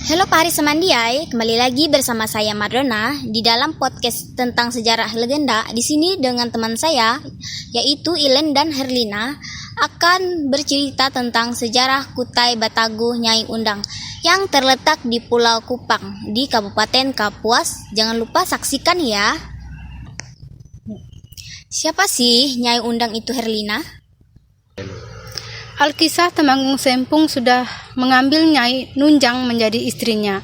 Halo Pari Semandiai, kembali lagi bersama saya Madrona di dalam podcast tentang sejarah legenda. Di sini dengan teman saya yaitu Ilen dan Herlina akan bercerita tentang sejarah Kutai Batagu Nyai Undang yang terletak di Pulau Kupang di Kabupaten Kapuas. Jangan lupa saksikan ya. Siapa sih Nyai Undang itu, Herlina? Alkisah Temanggung Sempung sudah mengambil Nyai Nunjang menjadi istrinya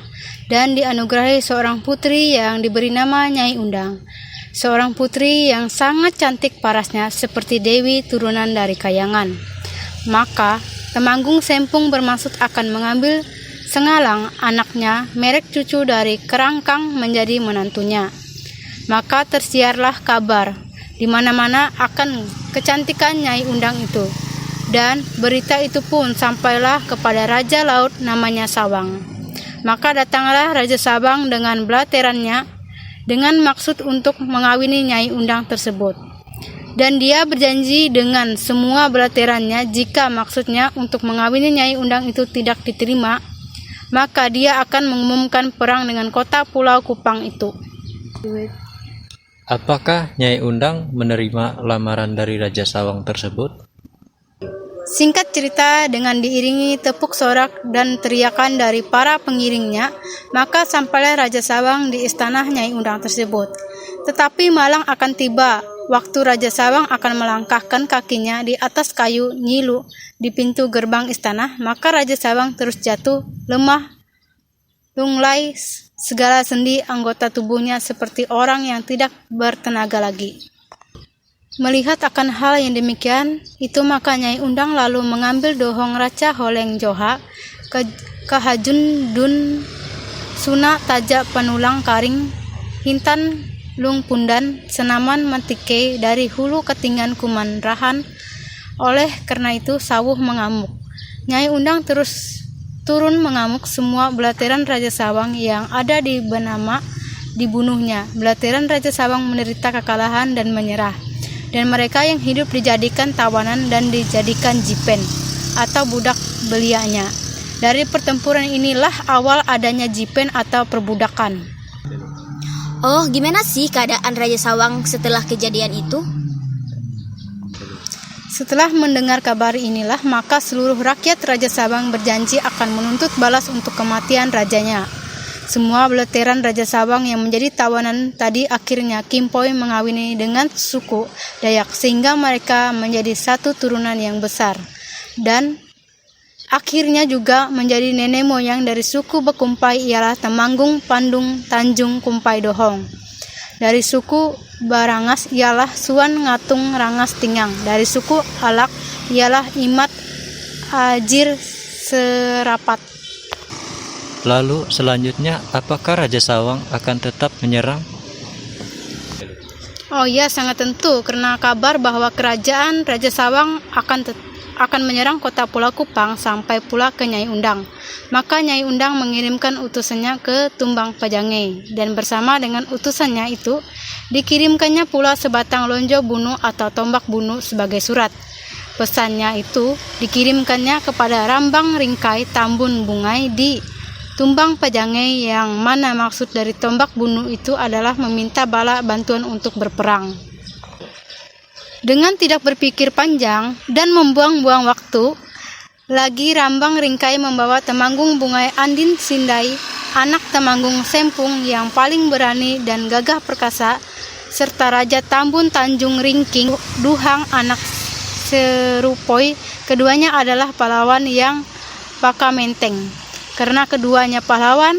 dan dianugerahi seorang putri yang diberi nama Nyai Undang. Seorang putri yang sangat cantik parasnya seperti Dewi turunan dari Kayangan. Maka Temanggung Sempung bermaksud akan mengambil Sengalang anaknya, merek cucu dari Kerangkang, menjadi menantunya. Maka tersiarlah kabar di mana-mana akan kecantikan Nyai Undang itu. Dan berita itu pun sampailah kepada Raja Laut namanya Sawang. Maka datanglah Raja Sawang dengan belaterannya dengan maksud untuk mengawini Nyai Undang tersebut. Dan dia berjanji dengan semua belaterannya jika maksudnya untuk mengawini Nyai Undang itu tidak diterima, maka dia akan mengumumkan perang dengan kota Pulau Kupang itu. Apakah Nyai Undang menerima lamaran dari Raja Sawang tersebut? Singkat cerita, dengan diiringi tepuk sorak dan teriakan dari para pengiringnya, maka sampailah Raja Sawang di istana Nyai Undang tersebut. Tetapi malang akan tiba waktu Raja Sawang akan melangkahkan kakinya di atas kayu nyilu di pintu gerbang istana, maka Raja Sawang terus jatuh lemah, lunglai segala sendi anggota tubuhnya seperti orang yang tidak bertenaga lagi. Melihat akan hal yang demikian itu, maka Nyai Undang lalu mengambil dohong Raca Holeng Joha ke Hajun Dun Suna Taja Panulang Karing Hintan Lung Pundan Senaman Matike dari hulu ketinggan Kumanrahan. Oleh karena itu Sawuh mengamuk. Nyai Undang terus turun mengamuk semua belateran Raja Sawang yang ada di Banama dibunuhnya. Belateran Raja Sawang menderita kekalahan dan menyerah. Dan mereka yang hidup dijadikan tawanan dan dijadikan jipen atau budak belianya. Dari pertempuran inilah awal adanya jipen atau perbudakan. Oh, gimana sih keadaan Raja Sawang setelah kejadian itu? Setelah mendengar kabar inilah, maka seluruh rakyat Raja Sawang berjanji akan menuntut balas untuk kematian rajanya. Semua belateran Raja Sawang yang menjadi tawanan tadi akhirnya Kimpoi mengawini dengan suku Dayak sehingga mereka menjadi satu turunan yang besar. Dan akhirnya juga menjadi nenek moyang dari suku Bekumpai ialah Temanggung Pandung Tanjung Kumpai Dohong. Dari suku Barangas ialah Suan Ngatung Rangas Tingang. Dari suku Alak ialah Imat Ajir Serapat. Lalu selanjutnya, apakah Raja Sawang akan tetap menyerang? Oh iya, sangat tentu, karena kabar bahwa kerajaan Raja Sawang akan menyerang kota Pulau Kupang sampai pula ke Nyai Undang. Maka Nyai Undang mengirimkan utusannya ke Tumbang Pajange, dan bersama dengan utusannya itu dikirimkannya pula sebatang lonjo bunuh atau tombak bunuh sebagai surat. Pesannya itu dikirimkannya kepada Rambang Ringkai Tambun Bungai di Tumbang Pajange, yang mana maksud dari tombak bunuh itu adalah meminta bala bantuan untuk berperang. Dengan tidak berpikir panjang dan membuang-buang waktu lagi, Rambang Ringkai membawa Temanggung Bungai Andin Sindai, anak Temanggung Sempung yang paling berani dan gagah perkasa, serta Raja Tambun Tanjung Ringking Duhang anak Serupoi. Keduanya adalah pahlawan yang pakamenteng. Karena keduanya pahlawan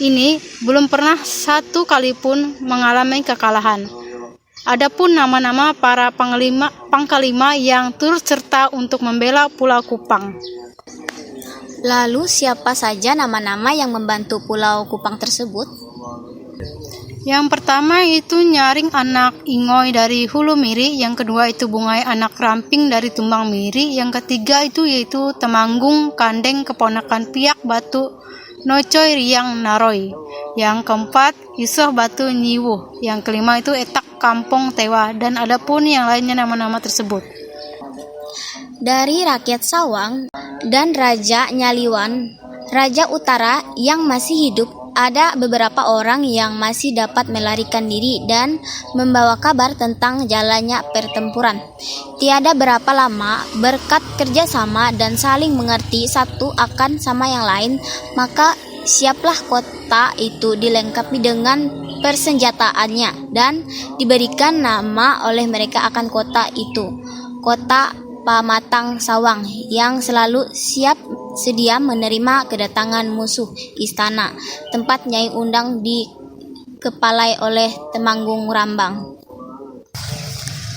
ini belum pernah satu kali pun mengalami kekalahan. Adapun nama-nama para pangkalima yang turut serta untuk membela Pulau Kupang. Lalu siapa saja nama-nama yang membantu Pulau Kupang tersebut? Yang pertama itu Nyaring anak Ingoy dari Hulu Miri, yang kedua itu Bungai anak Ramping dari Tumbang Miri, yang ketiga itu yaitu Temanggung Kandeng keponakan Piak Batu Nocoy Riang Naroy, yang keempat Yusoh Batu Nyiwuh, yang kelima itu Etak Kampung Tewa, dan adapun yang lainnya nama-nama tersebut. Dari rakyat Sawang dan Raja Nyaliwan Raja Utara yang masih hidup, ada beberapa orang yang masih dapat melarikan diri dan membawa kabar tentang jalannya pertempuran. Tiada berapa lama, berkat kerjasama dan saling mengerti satu akan sama yang lain, maka siaplah kota itu dilengkapi dengan persenjataannya dan diberikan nama oleh mereka akan kota itu, kota Pamatang Sawang, yang selalu siap sedia menerima kedatangan musuh istana, tempat Nyai Undang dikepalai oleh Temanggung Rambang.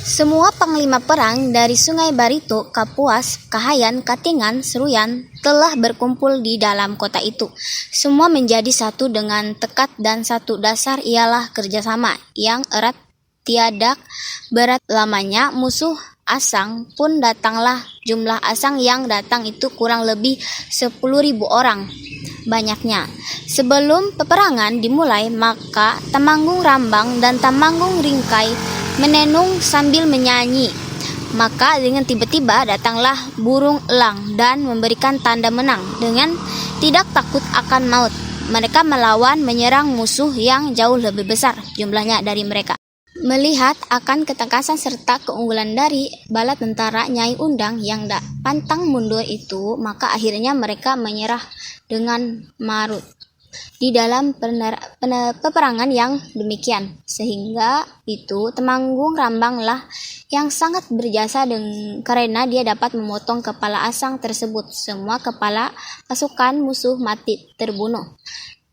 Semua panglima perang dari Sungai Barito, Kapuas, Kahayan, Katingan, Seruyan telah berkumpul di dalam kota itu. Semua menjadi satu dengan tekad dan satu dasar ialah kerjasama yang erat tiada berat lamanya. Musuh asang pun datanglah. Jumlah asang yang datang itu kurang lebih 10.000 orang banyaknya. Sebelum peperangan dimulai, maka Temanggung Rambang dan Temanggung Ringkai menenung sambil menyanyi. Maka dengan tiba-tiba datanglah burung elang dan memberikan tanda menang dengan tidak takut akan maut. Mereka melawan menyerang musuh yang jauh lebih besar jumlahnya dari mereka. Melihat akan ketangkasan serta keunggulan dari bala tentara Nyai Undang yang pantang mundur itu, maka akhirnya mereka menyerah dengan marut di dalam peperangan yang demikian. Sehingga itu Temanggung Rambang lah yang sangat berjasa karena dia dapat memotong kepala asang tersebut. Semua kepala pasukan musuh mati terbunuh.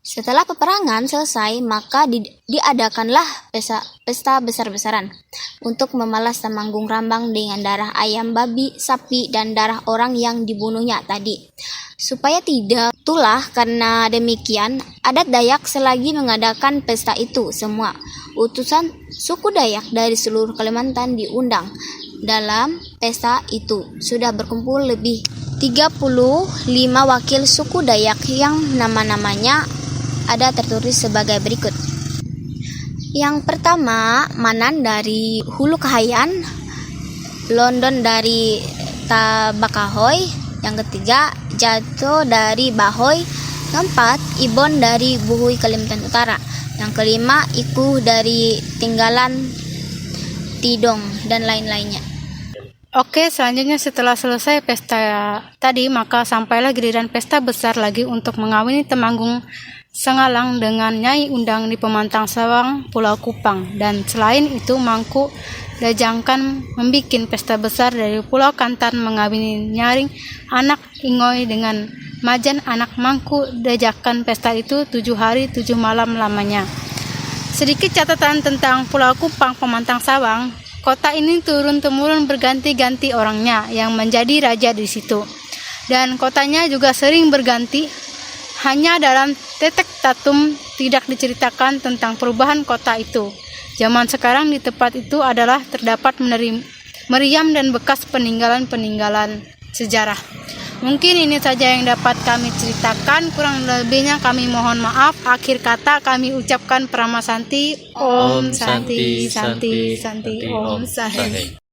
Setelah peperangan selesai, maka diadakanlah pesta besar-besaran untuk memalas Temanggung Rambang dengan darah ayam, babi, sapi, dan darah orang yang dibunuhnya tadi. Supaya tidak tulah karena demikian, adat Dayak selagi mengadakan pesta itu, semua utusan suku Dayak dari seluruh Kalimantan diundang dalam pesta itu. Sudah berkumpul lebih 35 wakil suku Dayak yang nama-namanya ada tertulis sebagai berikut. Yang pertama, Manan dari Hulu Kahayan, London dari Tabakahoy. Yang ketiga, Jato dari Bahoy. Keempat, Ibon dari Buhui Kalimantan Utara. Yang kelima, Ikuh dari Tinggalan Tidong, dan lain-lainnya. Oke, selanjutnya setelah selesai pesta tadi, maka sampailah giliran pesta besar lagi untuk mengawini Temanggung Sengalang dengan Nyai Undang di Pemantang Sawang, Pulau Kupang. Dan selain itu, Mangku Dajangkan membikin pesta besar dari Pulau Kantan mengawini Nyaring anak Ingoy dengan Majan anak Mangku Dajakan. Pesta itu 7 hari 7 malam lamanya. Sedikit catatan tentang Pulau Kupang, Pemantang Sawang. Kota ini turun-temurun berganti-ganti orangnya yang menjadi raja di situ. Dan kotanya juga sering berganti. Hanya dalam tetek tatum tidak diceritakan tentang perubahan kota itu. Zaman sekarang di tempat itu adalah terdapat meriam dan bekas peninggalan-peninggalan sejarah. Mungkin ini saja yang dapat kami ceritakan, kurang lebihnya kami mohon maaf. Akhir kata kami ucapkan Prama Santi, Om Santi, Santi, Santi, Om Santi.